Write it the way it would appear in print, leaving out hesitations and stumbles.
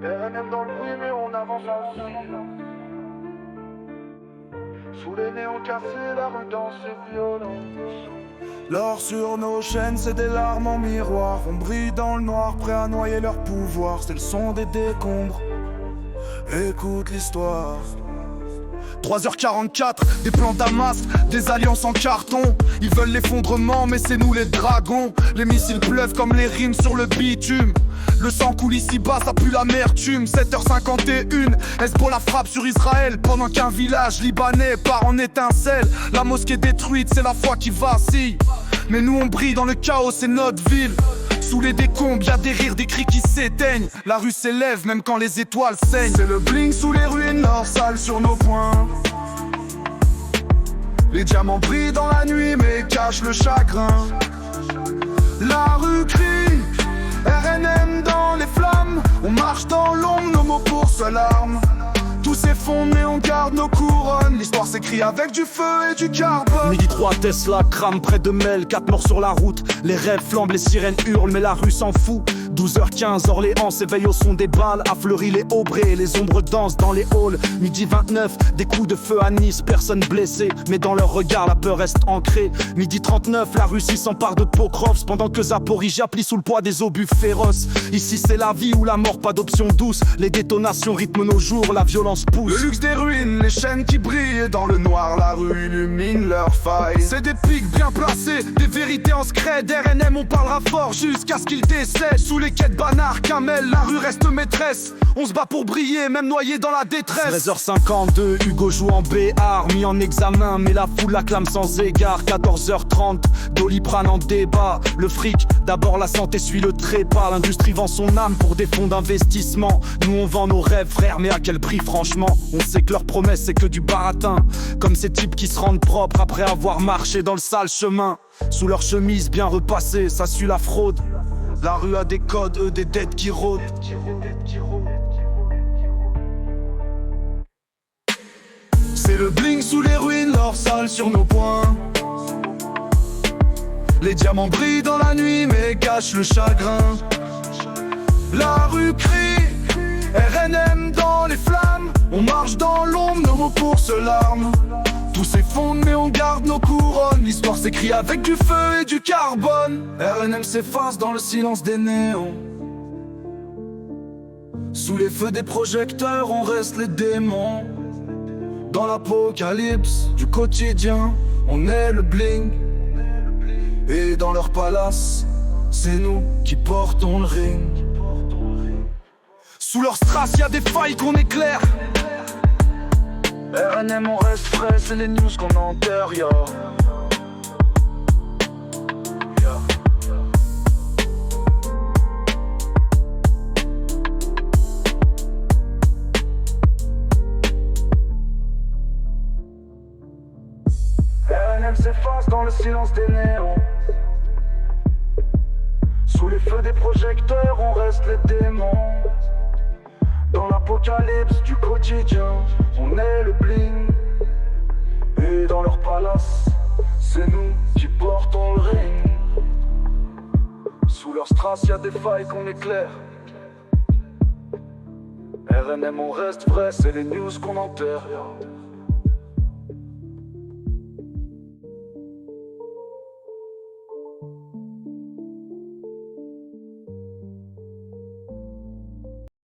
RNM dans le bruit mais on avance en silence. Sous les néons cassés, la rue danse violence. L'or sur nos chaînes, c'est des larmes en miroir. On brille dans le noir, prêts à noyer leur pouvoir. C'est le son des décombres. Écoute l'histoire. 3h44, des plans Damas, des alliances en carton. Ils veulent l'effondrement, mais c'est nous les dragons. Les missiles pleuvent comme les rimes sur le bitume. Le sang coule ici-bas, ça pue l'amertume. 7h51, Hezbollah frappe sur Israël pendant qu'un village libanais part en étincelle. La mosquée détruite, c'est la foi qui vacille. Mais nous on brille dans le chaos, c'est notre ville. Sous les décombres, y'a des rires, des cris qui s'éteignent. La rue s'élève même quand les étoiles saignent. C'est le bling sous les ruines, l'or sale sur nos poings. Les diamants brillent dans la nuit mais cachent le chagrin. La rue crie, RNM dans les flammes. On marche dans l'ombre, nos mots pour seule arme. Tout s'effondre mais on garde nos couronnes. L'histoire s'écrit avec du feu et du carbone. Midi 3, Tesla crame près de Mel. 4 morts sur la route, les rêves flambent, les sirènes hurlent, mais la rue s'en fout. 12h15, Orléans s'éveille au son des balles. Affleurit les aubrées, les ombres dansent dans les halls. Midi 29, des coups de feu à Nice, personne blessé, mais dans leur regard la peur reste ancrée. Midi 39, la Russie s'empare de Pokrovsk, pendant que Zaporizhia plie sous le poids des obus féroces. Ici c'est la vie ou la mort, pas d'option douce. Les détonations rythment nos jours, la violence pousse. Le luxe des ruines, les chaînes qui brillent dans le noir, la rue illumine leurs failles. C'est des pics bien placés, des vérités en scred. RNM on parlera fort jusqu'à ce qu'ils décèdent. Sous les quais de Banard, Camel, la rue reste maîtresse. On se bat pour briller, même noyé dans la détresse. 13h52, Hugo joue en BR, mis en examen, mais la foule l'acclame sans égard. 14h30, Doliprane en débat. Le fric, d'abord la santé suit le trépas. L'industrie vend son âme pour des fonds d'investissement. Nous on vend nos rêves frères, mais à quel prix franchement? On sait que leur promesse c'est que du baratin. Comme ces types qui se rendent propres après avoir marché dans le sale chemin. Sous leur chemise bien repassée, ça suit la fraude. La rue a des codes, eux des dettes qui rôdent. C'est le bling sous les ruines, l'or sale sur nos poings. Les diamants brillent dans la nuit mais cachent le chagrin. La rue crie, RNM dans les flammes. On marche dans l'ombre, nos mots pour se larme. Tout s'effondre mais on garde nos couronnes. L'histoire s'écrit avec du feu et du carbone. RNM s'efface dans le silence des néons. Sous les feux des projecteurs on reste les démons. Dans l'apocalypse du quotidien on est le bling. Et dans leur palace c'est nous qui portons le ring. Sous leur strass y'a des failles qu'on éclaire. RNM on reste frais, c'est les news qu'on enterre, yo. RNM s'efface dans le silence des néons. Sous les feux des projecteurs on reste les démons. Dans l'apocalypse du quotidien, on est le bling. Et dans leur palace, c'est nous qui portons le ring. Sous leur strass, y'a des failles qu'on éclaire. RNM on reste vrai, c'est les news qu'on enterre.